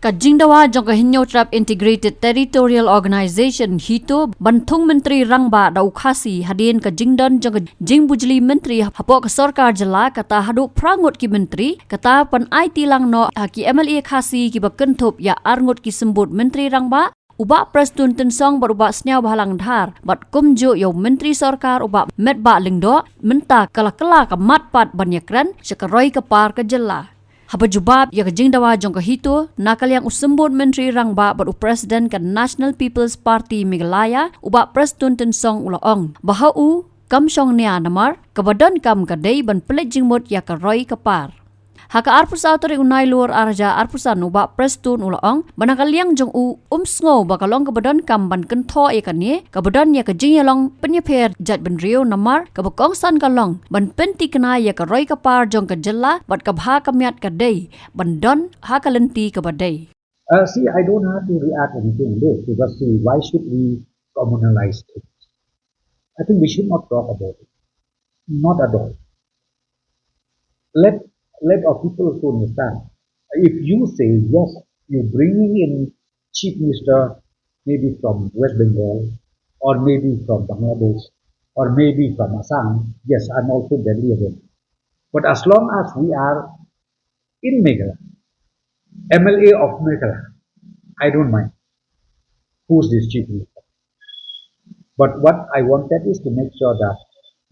Ka Jingdawa jong ka hinyo trap Integrated Territorial Organization hito bantung menteri rangba da Khasi hadin ka Jingdan jong ka Bujli menteri hapo ka sarkar jala kata hadu prangut ki menteri kata pan IT lang no ki MLA Khasi ki bakenthop ya arngut ki sembut menteri rangba uba prestun tensong beruba snyau bahalang dhar bat kumjo yo menteri sarkar uba medba lingdo menta kala-kala ka matpat banyakran sekaroi ka par ka jela. Haba jubab ya ka Jingdawa jong ka hito nakal yang usembut menteri rangba bat presiden ka National People's Party Meghalaya uba prestun tensong ulaong bahau kamsong nia namar kabadan kam kadai ban pelet jingmut ya ka roi ka par. Haka arpusa autori unai luar arja arpusan uba prestun ulaong banakaliang jong sngo bakalong kabadan kam ban kentho e kanie kabadan ya ka jingyalong penyepher jat ben rio namar kabakong san kalong ban penti kena ya ka roi ka par jong ka jella bat kabha kamiat kadai ban don hakalenti kabadai. See, I don't have to react anything this because see, why should we communalize things? I think we should not talk about it. Not at all. Let our people to understand. If you say yes, you're bringing in chief minister maybe from West Bengal or maybe from Bangladesh or maybe from Assam, yes, I'm also deadly against it. But as long as we are in Meghalaya, MLA of Meghalaya, I don't mind who's this chief minister. But what I wanted is to make sure that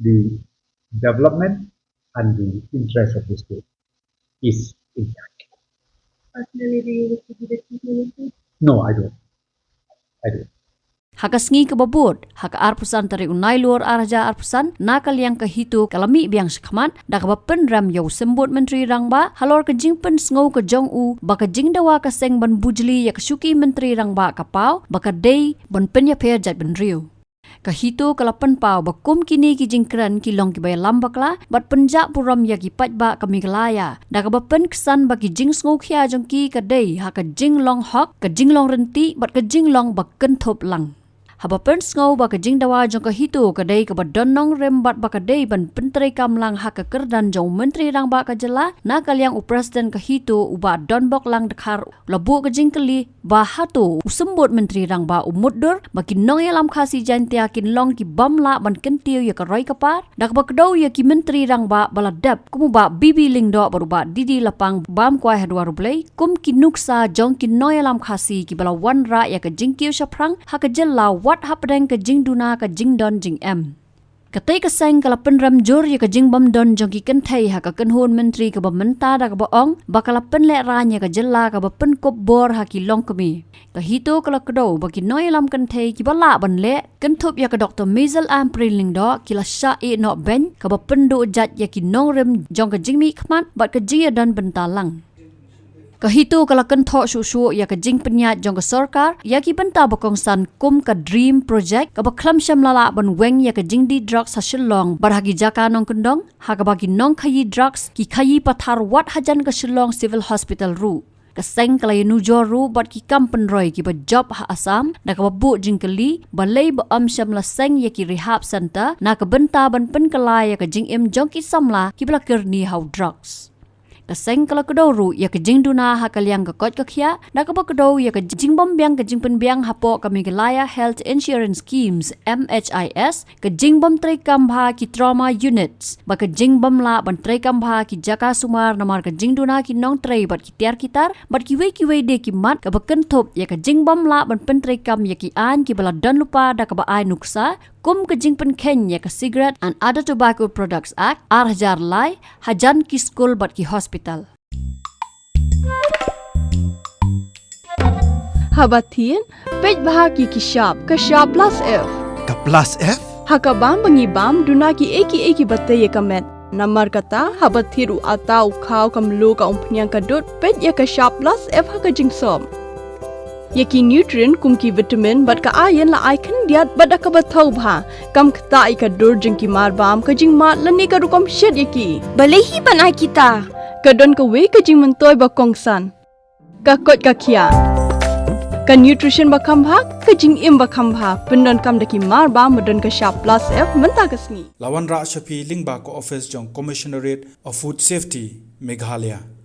the development and the interest of the state is intact. Personally, do you wish to be the chief minister? No, I don't. Hakas ngi kababut, haka arpusan tari unai luar arja arpusan nakal yang kehitu kalami biang sekhaman da kabapen ram yau sembut menteri rangba halor ke jingpen sngo ke jong baka Jingdawa ka seng ban Bujli ya kesuki menteri rangba kapau baka dei ban penyapher jat ben riu. Kahito kalapan pau bakum kini ki jingkran ki long ki bayalam bakla bat penjak puram ya ki patba ka Meghalaya da kabapen kesan bagi jing sngo khia jong ki kadai ha ka jing long hok ka jing long renti bat ka jing long baken thop lang. Haba pen sngo baka Jingdawa jong ka hito kadai ka badonong rembat baka dei ban penteri kamlang haka kerdan jong menteri rang baka jela nakal yang upresiden ka hito uba donbok lang dekhar labu ka jingkeli bahato usembut menteri rang ba umuddur baki nong yalam Khasi jantia kin long ki bamla ban kentiu ya ka roi kapar dak bakdo ya ki menteri rang ba baladap kumu ba bibi lingdo baruba didi lapang bam kwai hadwa rublei kum ki nuksa jong ki nong yalam Khasi ki bala wan ra ya ka jingkiu shaprang haka jela wat hapdeng ke jingduna ke jingdon jing em. Katai ka seng kala penram jor ya ka jingbam don jong ki kenthai ha ka kenhun menteri ka bamenta da ka baong bakala penle ranya ka jella ka bapen kop bor ha ki long kami. Ka hito kala kdo baki noi lam kenthai ki bala banle kenthop ya ka Dr. Measel Ampriling do ki la sha e no ben ka bapen do jat ya ki nong rem jong ka jingmi khmat bat ka jia dan bentalang. Kahito kala kentho susu ya ka jing penyat jong ka sarkar ya ki benta bakong san kum ka dream project ka baklam syam lala ban weng ya ka jing di drugs sa Shillong barhagi jaka nong kendong ha ka bagi nong khayi drugs ki khayi pathar wat hajan ka Shillong Civil Hospital ru ka seng kala yanu joru bat ki kampen roy ki ba job ha Assam da ka babu jing kali balai ba am syam la seng ya ki rehab center na ka benta ban pen kala ya ka jing em jong ki samla ki bla kerni how drugs. Kaseng kala kedoru ya ke jingduna hakal yang kekot kekhia da ka bakdo ya ke jingbom biang ke jingpen biang hapo ka Meghalaya Health Insurance Schemes MHIS ke jingbom trei kambha ki trauma units ba ke jingbom la ban trei kambha ki jaka sumar namar ke jingduna ki nong trei bat ki tiar kitar bat ki wei de ki mat ka baken thop ya ke jingbom la ban pen trei kam ya ki an ki bala dan lupa da ka ba ai nuksa kum ke jingpen Kenya ke Cigarette and Other Tobacco Products Act arjar lai hajan ki school bat ki hospital. Habatin pej bahagi ki shop ka shop plus F. Ka plus F? Hakabam bangibam duna ki eki batte ye kamet. Namar kata habathiru atau khau kamlu ka umpnyang kadut pej ya ka shop plus F haka jingsom. Yaki nutrient kum ki vitamin bat ka iron la icon diat bat ka bathau bha kam khta ka dur jing ki mar bam ka jing mat lani ka rukom shed yaki balehi banai kita ka don ka we ka jing mentoy ba kongsan ka kot ka khia ka nutrition ba kham bha ka jing im ba kham bha pendon kam daki mar bam don ka sharp plus F menta kasni Lawan Ra Shafi Lingba ko office jong Commissionerate of Food Safety Meghalaya